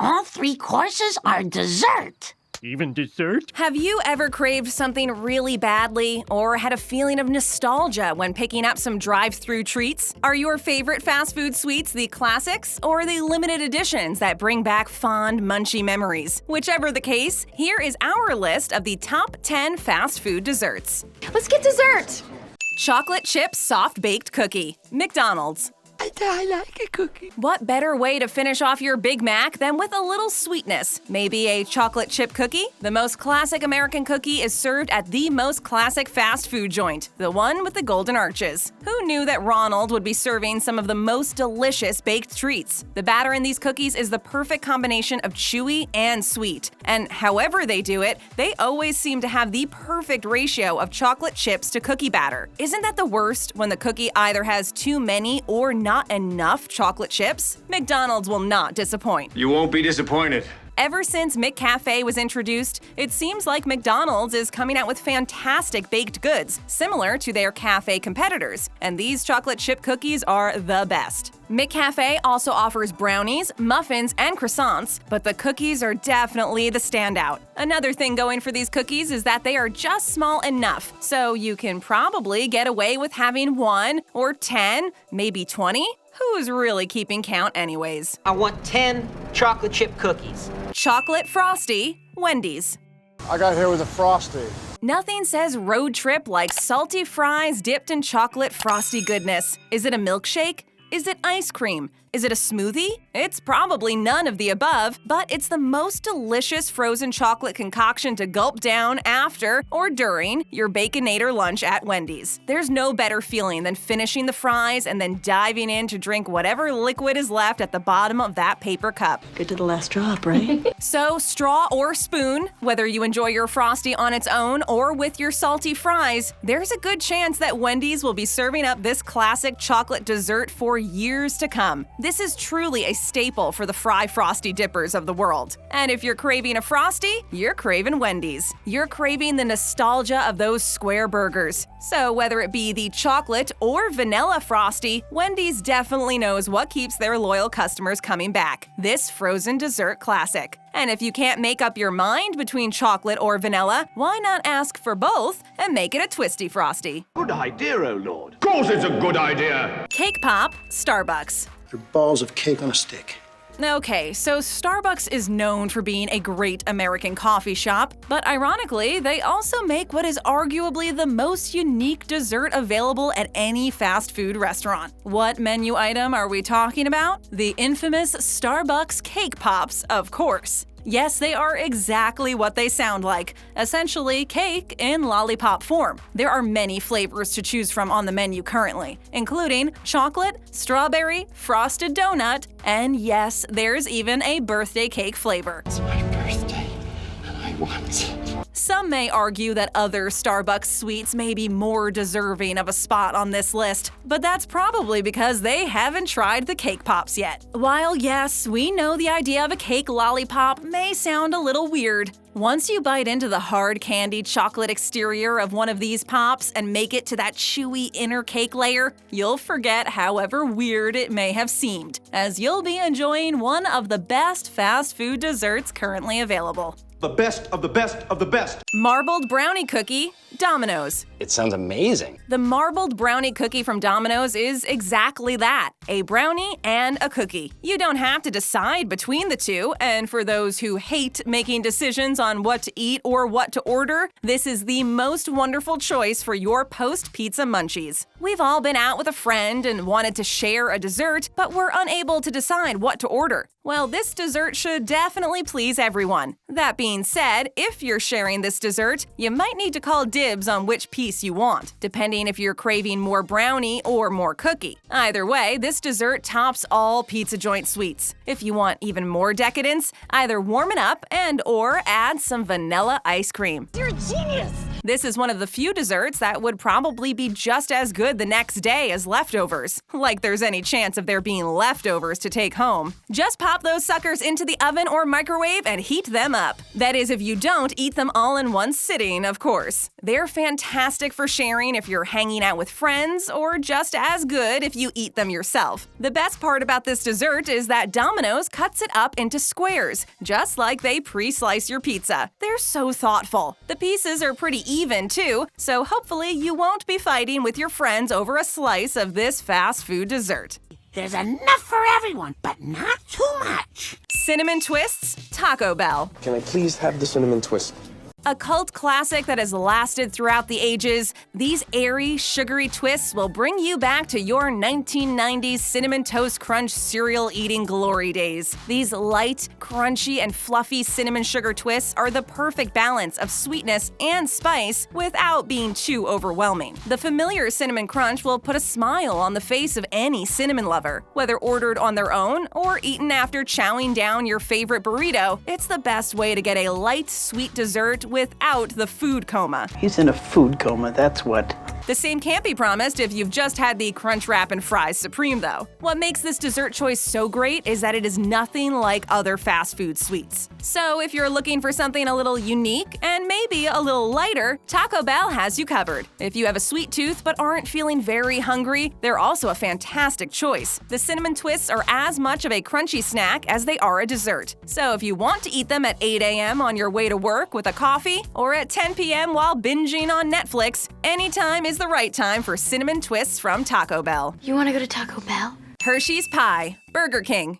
All 3 courses are dessert. Even dessert? Have you ever craved something really badly or had a feeling of nostalgia when picking up some drive-thru treats? Are your favorite fast food sweets the classics or the limited editions that bring back fond munchie memories? Whichever the case, here is our list of the top 10 fast food desserts. Let's get dessert! Chocolate chip soft-baked cookie, McDonald's. I like a cookie. What better way to finish off your Big Mac than with a little sweetness? Maybe a chocolate chip cookie? The most classic American cookie is served at the most classic fast food joint, the one with the golden arches. Who knew that Ronald would be serving some of the most delicious baked treats? The batter in these cookies is the perfect combination of chewy and sweet. And however they do it, they always seem to have the perfect ratio of chocolate chips to cookie batter. Isn't that the worst when the cookie either has too many or not enough chocolate chips? McDonald's will not disappoint. You won't be disappointed. Ever since McCafe was introduced, it seems like McDonald's is coming out with fantastic baked goods, similar to their cafe competitors, and these chocolate chip cookies are the best. McCafe also offers brownies, muffins, and croissants, but the cookies are definitely the standout. Another thing going for these cookies is that they are just small enough, so you can probably get away with having 1 or 10, maybe 20. Who's really keeping count anyways? I want 10 chocolate chip cookies. Chocolate Frosty, Wendy's. I got here with a Frosty. Nothing says road trip like salty fries dipped in chocolate Frosty goodness. Is it a milkshake? Is it ice cream? Is it a smoothie? It's probably none of the above, but it's the most delicious frozen chocolate concoction to gulp down after or during your Baconator lunch at Wendy's. There's no better feeling than finishing the fries and then diving in to drink whatever liquid is left at the bottom of that paper cup. Good to the last drop, right? So, straw or spoon, whether you enjoy your Frosty on its own or with your salty fries, there's a good chance that Wendy's will be serving up this classic chocolate dessert for years to come. This is truly a staple for the fry Frosty dippers of the world. And if you're craving a Frosty, you're craving Wendy's. You're craving the nostalgia of those square burgers. So whether it be the chocolate or vanilla Frosty, Wendy's definitely knows what keeps their loyal customers coming back. This frozen dessert classic. And if you can't make up your mind between chocolate or vanilla, why not ask for both and make it a twisty Frosty? Good idea, oh Lord. Of course it's a good idea. Cake Pop, Starbucks. They're balls of cake on a stick. Okay, so Starbucks is known for being a great American coffee shop, but ironically, they also make what is arguably the most unique dessert available at any fast food restaurant. What menu item are we talking about? The infamous Starbucks Cake Pops, of course. Yes, they are exactly what they sound like, essentially cake in lollipop form. There are many flavors to choose from on the menu currently, including chocolate, strawberry, frosted donut, and yes, there's even a birthday cake flavor. It's my birthday, and I want it. Some may argue that other Starbucks sweets may be more deserving of a spot on this list, but that's probably because they haven't tried the cake pops yet. While yes, we know the idea of a cake lollipop may sound a little weird, once you bite into the hard candy chocolate exterior of one of these pops and make it to that chewy inner cake layer, you'll forget however weird it may have seemed, as you'll be enjoying one of the best fast food desserts currently available. The best of the best of the best. Marbled brownie cookie, Domino's. It sounds amazing. The marbled brownie cookie from Domino's is exactly that, a brownie and a cookie. You don't have to decide between the two, and for those who hate making decisions on what to eat or what to order, this is the most wonderful choice for your post-pizza munchies. We've all been out with a friend and wanted to share a dessert, but were unable to decide what to order. Well, this dessert should definitely please everyone. That being said, if you're sharing this dessert, you might need to call dibs on which piece you want, depending if you're craving more brownie or more cookie. Either way, this dessert tops all pizza joint sweets. If you want even more decadence, either warm it up and/or add some vanilla ice cream. You're a genius! This is one of the few desserts that would probably be just as good the next day as leftovers. Like there's any chance of there being leftovers to take home. Just pop those suckers into the oven or microwave and heat them up. That is, if you don't eat them all in one sitting, of course. They're fantastic for sharing if you're hanging out with friends, or just as good if you eat them yourself. The best part about this dessert is that Domino's cuts it up into squares, just like they pre-slice your pizza. They're so thoughtful. The pieces are pretty even too, so hopefully you won't be fighting with your friends over a slice of this fast food dessert. There's enough for everyone, but not too much. Cinnamon Twists, Taco Bell. Can I please have the cinnamon twist? A cult classic that has lasted throughout the ages, these airy, sugary twists will bring you back to your 1990s Cinnamon Toast Crunch cereal-eating glory days. These light, crunchy, and fluffy cinnamon sugar twists are the perfect balance of sweetness and spice without being too overwhelming. The familiar Cinnamon Crunch will put a smile on the face of any cinnamon lover. Whether ordered on their own or eaten after chowing down your favorite burrito, it's the best way to get a light, sweet dessert without the food coma. He's in a food coma, that's what. The same can't be promised if you've just had the Crunch Wrap and Fries Supreme, though. What makes this dessert choice so great is that it is nothing like other fast food sweets. So if you're looking for something a little unique and maybe a little lighter, Taco Bell has you covered. If you have a sweet tooth but aren't feeling very hungry, they're also a fantastic choice. The cinnamon twists are as much of a crunchy snack as they are a dessert. So if you want to eat them at 8 a.m. on your way to work with a coffee, or at 10 p.m. while binging on Netflix, anytime is the right time for cinnamon twists from Taco Bell. You want to go to Taco Bell? Hershey's Pie, Burger King.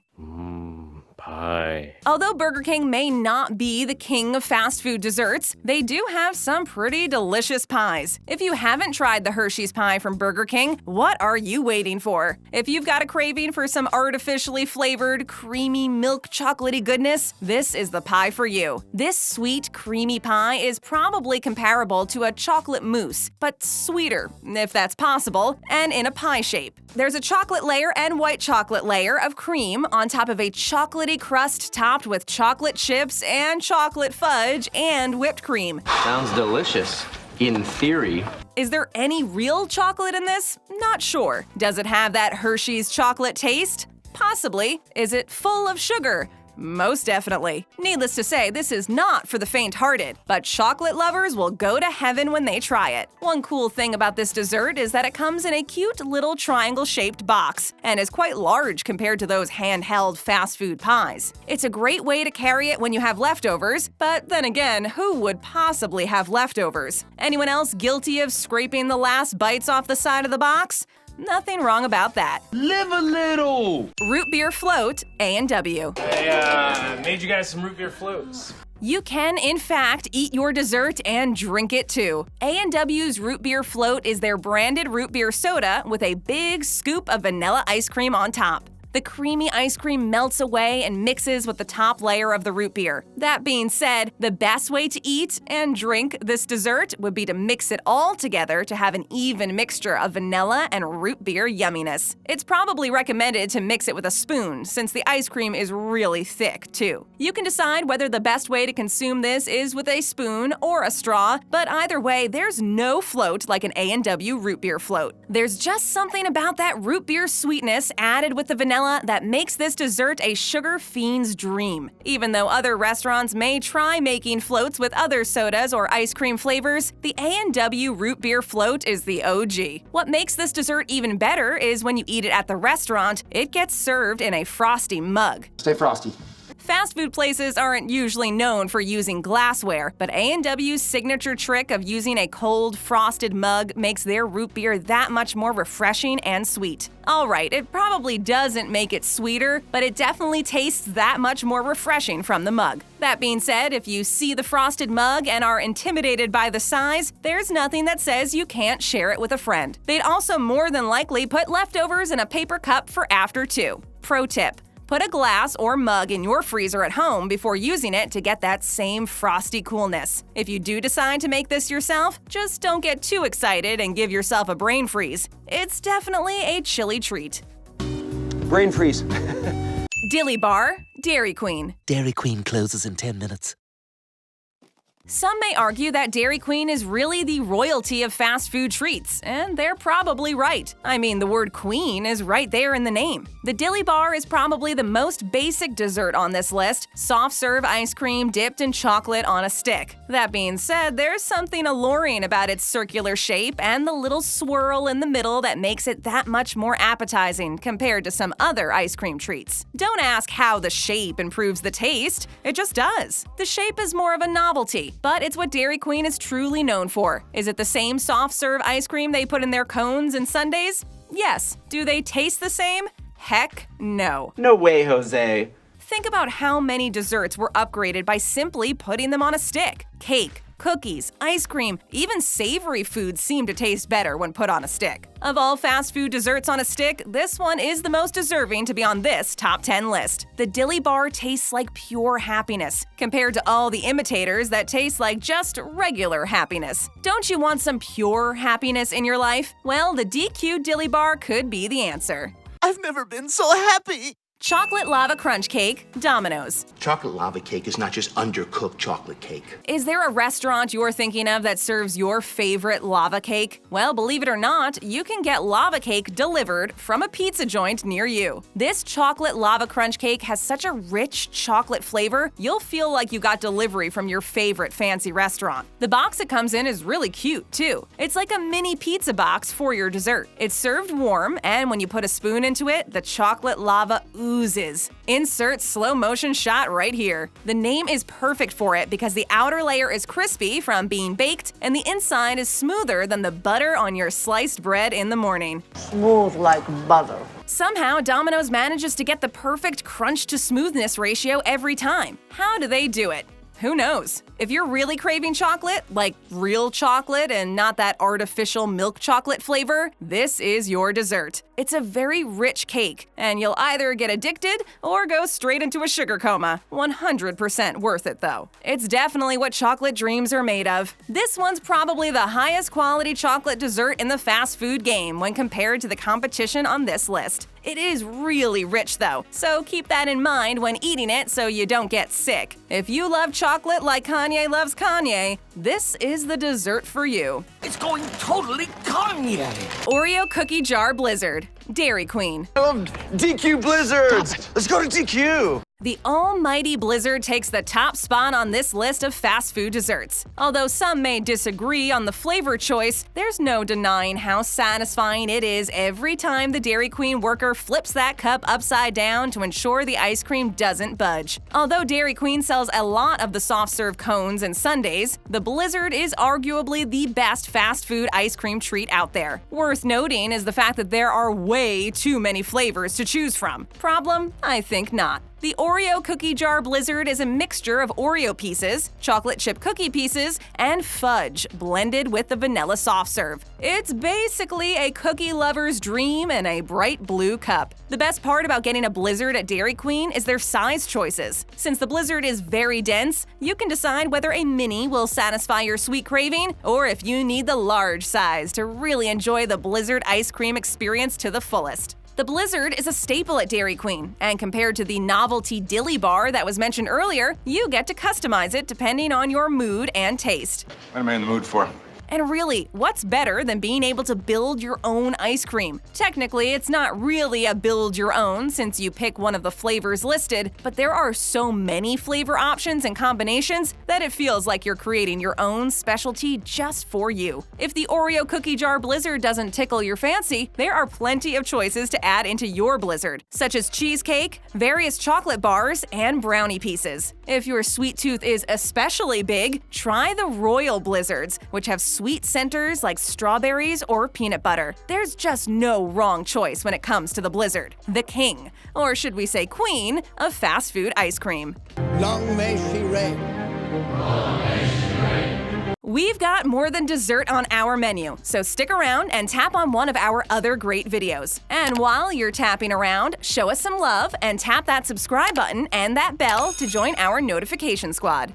Pie. Although Burger King may not be the king of fast food desserts, they do have some pretty delicious pies. If you haven't tried the Hershey's Pie from Burger King, what are you waiting for? If you've got a craving for some artificially flavored, creamy, milk chocolatey goodness, this is the pie for you. This sweet, creamy pie is probably comparable to a chocolate mousse, but sweeter, if that's possible, and in a pie shape. There's a chocolate layer and white chocolate layer of cream on top of a chocolatey crust topped with chocolate chips and chocolate fudge and whipped cream. Sounds delicious. In theory. Is there any real chocolate in this? Not sure. Does it have that Hershey's chocolate taste? Possibly. Is it full of sugar? Most definitely. Needless to say, this is not for the faint-hearted, but chocolate lovers will go to heaven when they try it. One cool thing about this dessert is that it comes in a cute little triangle-shaped box and is quite large compared to those handheld fast food pies. It's a great way to carry it when you have leftovers, but then again, who would possibly have leftovers? Anyone else guilty of scraping the last bites off the side of the box? Nothing wrong about that. Live a little! Root beer float, A&W. Made you guys some root beer floats. You can, in fact, eat your dessert and drink it too. A&W's Root Beer Float is their branded root beer soda with a big scoop of vanilla ice cream on top. The creamy ice cream melts away and mixes with the top layer of the root beer. That being said, the best way to eat and drink this dessert would be to mix it all together to have an even mixture of vanilla and root beer yumminess. It's probably recommended to mix it with a spoon, since the ice cream is really thick, too. You can decide whether the best way to consume this is with a spoon or a straw, but either way, there's no float like an A&W root beer float. There's just something about that root beer sweetness added with the vanilla that makes this dessert a sugar fiend's dream. Even though other restaurants may try making floats with other sodas or ice cream flavors, the A&W root beer float is the OG. What makes this dessert even better is when you eat it at the restaurant, it gets served in a Frosty mug. Stay frosty. Fast food places aren't usually known for using glassware, but A&W's signature trick of using a cold, frosted mug makes their root beer that much more refreshing and sweet. Alright, it probably doesn't make it sweeter, but it definitely tastes that much more refreshing from the mug. That being said, if you see the frosted mug and are intimidated by the size, there's nothing that says you can't share it with a friend. They'd also more than likely put leftovers in a paper cup for after too. Pro tip: put a glass or mug in your freezer at home before using it to get that same frosty coolness. If you do decide to make this yourself, just don't get too excited and give yourself a brain freeze. It's definitely a chilly treat. Brain freeze. Dilly Bar, Dairy Queen. Dairy Queen closes in 10 minutes. Some may argue that Dairy Queen is really the royalty of fast food treats, and they're probably right. I mean, the word queen is right there in the name. The Dilly bar is probably the most basic dessert on this list, soft-serve ice cream dipped in chocolate on a stick. That being said, there's something alluring about its circular shape and the little swirl in the middle that makes it that much more appetizing compared to some other ice cream treats. Don't ask how the shape improves the taste, it just does. The shape is more of a novelty, but it's what Dairy Queen is truly known for. Is it the same soft-serve ice cream they put in their cones and sundaes? Yes. Do they taste the same? Heck no. No way, Jose. Think about how many desserts were upgraded by simply putting them on a stick. Cake, cookies, ice cream, even savory foods seem to taste better when put on a stick. Of all fast food desserts on a stick, this one is the most deserving to be on this top 10 list. The Dilly bar tastes like pure happiness, compared to all the imitators that taste like just regular happiness. Don't you want some pure happiness in your life? Well, the DQ Dilly bar could be the answer. I've never been so happy! Chocolate lava crunch cake, Domino's. Chocolate lava cake is not just undercooked chocolate cake. Is there a restaurant you're thinking of that serves your favorite lava cake? Well, believe it or not, you can get lava cake delivered from a pizza joint near you. This chocolate lava crunch cake has such a rich chocolate flavor, you'll feel like you got delivery from your favorite fancy restaurant. The box it comes in is really cute, too. It's like a mini pizza box for your dessert. It's served warm, and when you put a spoon into it, the chocolate lava oozes. Insert slow motion shot right here. The name is perfect for it because the outer layer is crispy from being baked and the inside is smoother than the butter on your sliced bread in the morning. Smooth like butter. Somehow, Domino's manages to get the perfect crunch to smoothness ratio every time. How do they do it? Who knows? If you're really craving chocolate, like real chocolate and not that artificial milk chocolate flavor, this is your dessert. It's a very rich cake, and you'll either get addicted or go straight into a sugar coma. 100% worth it, though. It's definitely what chocolate dreams are made of. This one's probably the highest quality chocolate dessert in the fast food game when compared to the competition on this list. It is really rich, though, so keep that in mind when eating it so you don't get sick. If you love chocolate like Kanye loves Kanye, this is the dessert for you. It's going totally Kanye. Oreo Cookie Jar Blizzard, Dairy Queen. I love DQ Blizzards. Let's go to DQ. The almighty Blizzard takes the top spot on this list of fast food desserts. Although some may disagree on the flavor choice, there's no denying how satisfying it is every time the Dairy Queen worker flips that cup upside down to ensure the ice cream doesn't budge. Although Dairy Queen sells a lot of the soft-serve cones and sundaes, the Blizzard is arguably the best fast food ice cream treat out there. Worth noting is the fact that there are way too many flavors to choose from. Problem? I think not. The Oreo Cookie Jar Blizzard is a mixture of Oreo pieces, chocolate chip cookie pieces, and fudge blended with the vanilla soft serve. It's basically a cookie lover's dream in a bright blue cup. The best part about getting a Blizzard at Dairy Queen is their size choices. Since the Blizzard is very dense, you can decide whether a mini will satisfy your sweet craving or if you need the large size to really enjoy the Blizzard ice cream experience to the fullest. The Blizzard is a staple at Dairy Queen, and compared to the novelty Dilly bar that was mentioned earlier, you get to customize it depending on your mood and taste. What am I in the mood for? And really, what's better than being able to build your own ice cream? Technically, it's not really a build your own since you pick one of the flavors listed, but there are so many flavor options and combinations that it feels like you're creating your own specialty just for you. If the Oreo Cookie Jar Blizzard doesn't tickle your fancy, there are plenty of choices to add into your Blizzard, such as cheesecake, various chocolate bars, and brownie pieces. If your sweet tooth is especially big, try the Royal Blizzards, which have sweet centers like strawberries or peanut butter. There's just no wrong choice when it comes to the Blizzard, the king, or should we say queen, of fast food ice cream. Long may she reign. We've got more than dessert on our menu, so stick around and tap on one of our other great videos. And while you're tapping around, show us some love and tap that subscribe button and that bell to join our notification squad.